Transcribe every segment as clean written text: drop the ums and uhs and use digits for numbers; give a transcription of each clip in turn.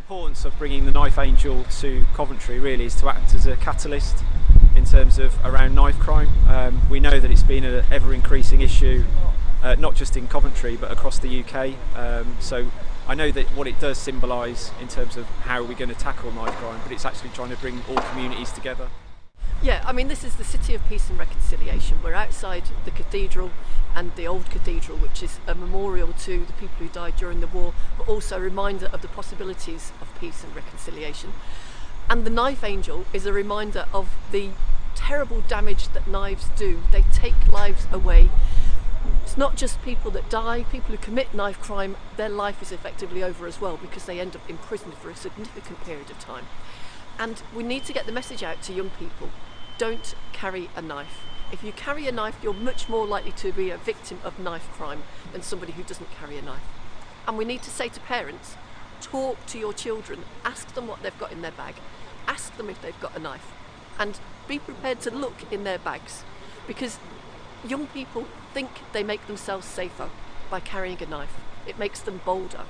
importance of bringing the Knife Angel to Coventry really is to act as a catalyst in terms of around knife crime. We know that it's been an ever increasing issue, not just in Coventry but across the UK. So I know that what it does symbolise in terms of how we're going to tackle knife crime, but it's actually trying to bring all communities together. Yeah, I mean, this is the City of Peace and Reconciliation. We're outside the cathedral and the old cathedral, which is a memorial to the people who died during the war, but also a reminder of the possibilities of peace and reconciliation. And the Knife Angel is a reminder of the terrible damage that knives do. They take lives away. It's not just people that die, people who commit knife crime, their life is effectively over as well because they end up imprisoned for a significant period of time. And we need to get the message out to young people. Don't carry a knife. If you carry a knife, you're much more likely to be a victim of knife crime than somebody who doesn't carry a knife. And we need to say to parents, talk to your children, ask them what they've got in their bag, ask them if they've got a knife, and be prepared to look in their bags, because young people think they make themselves safer by carrying a knife. It makes them bolder,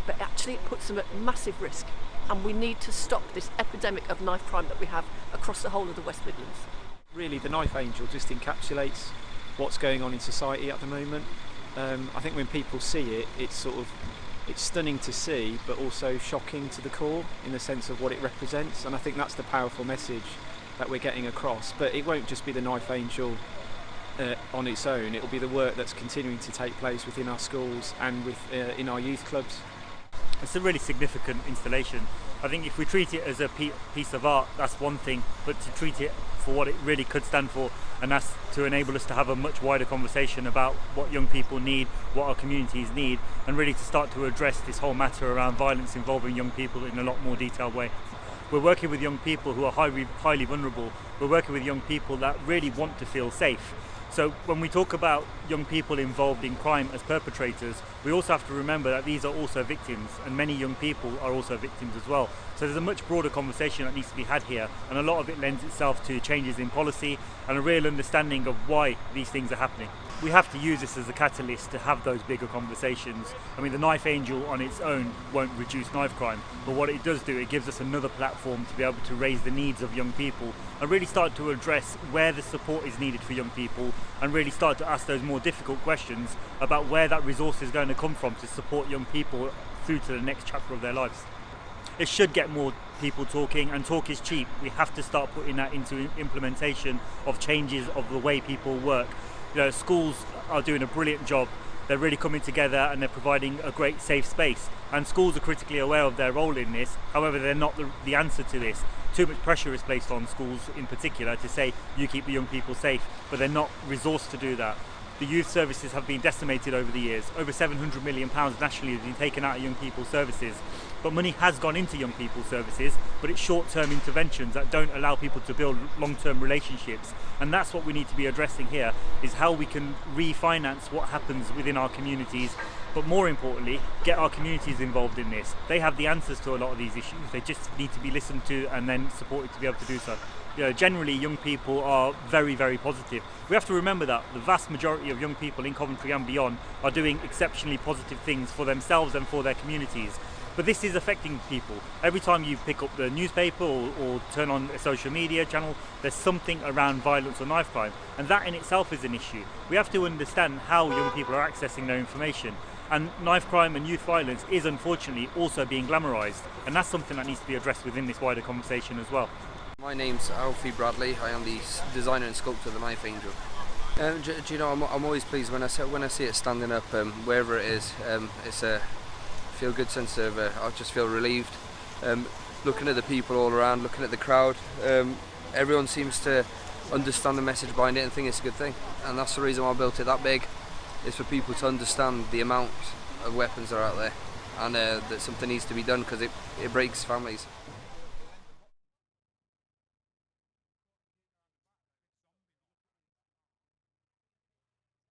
but actually it puts them at massive risk. And we need to stop this epidemic of knife crime that we have across the whole of the West Midlands. Really, the Knife Angel just encapsulates what's going on in society at the moment. I think when people see it, it's stunning to see, but also shocking to the core in the sense of what it represents. And I think that's the powerful message that we're getting across. But it won't just be the Knife Angel on its own. It'll be the work that's continuing to take place within our schools and in our youth clubs. It's a really significant installation. I think if we treat it as a piece of art, that's one thing, but to treat it for what it really could stand for, and that's to enable us to have a much wider conversation about what young people need, what our communities need, and really to start to address this whole matter around violence involving young people in a lot more detailed way. We're working with young people who are highly vulnerable. We're working with young people that really want to feel safe. So when we talk about young people involved in crime as perpetrators, we also have to remember that these are also victims, and many young people are also victims as well. So there's a much broader conversation that needs to be had here, and a lot of it lends itself to changes in policy and a real understanding of why these things are happening. We have to use this as a catalyst to have those bigger conversations. I mean, the Knife Angel on its own won't reduce knife crime, but what it does do, it gives us another platform to be able to raise the needs of young people and really start to address where the support is needed for young people, and really start to ask those more difficult questions about where that resource is going to come from to support young people through to the next chapter of their lives. It should get more people talking, and talk is cheap. We have to start putting that into implementation of changes of the way people work. You know, schools are doing a brilliant job. They're really coming together and they're providing a great safe space, and schools are critically aware of their role in this. However, they're not the answer to this. Too much pressure is placed on schools in particular to say you keep the young people safe, but they're not resourced to do that. The youth services have been decimated over the years. Over £700 million nationally has been taken out of young people's services. But money has gone into young people's services, but it's short-term interventions that don't allow people to build long-term relationships. And that's what we need to be addressing here, is how we can refinance what happens within our communities, but more importantly, get our communities involved in this. They have the answers to a lot of these issues. They just need to be listened to and then supported to be able to do so. You know, generally young people are very, very positive. We have to remember that the vast majority of young people in Coventry and beyond are doing exceptionally positive things for themselves and for their communities. But this is affecting people. Every time you pick up the newspaper or turn on a social media channel, there's something around violence or knife crime, and that in itself is an issue. We have to understand how young people are accessing their information. And knife crime and youth violence is unfortunately also being glamorised, and that's something that needs to be addressed within this wider conversation as well. My name's Alfie Bradley. I am the designer and sculptor of the Knife Angel. Do you know, I'm always pleased when I see it standing up, wherever it is. It's a feel-good sense of, I just feel relieved. Looking at the people all around, looking at the crowd, everyone seems to understand the message behind it and think it's a good thing. And that's the reason why I built it that big, is for people to understand the amount of weapons that are out there, and that something needs to be done because it breaks families.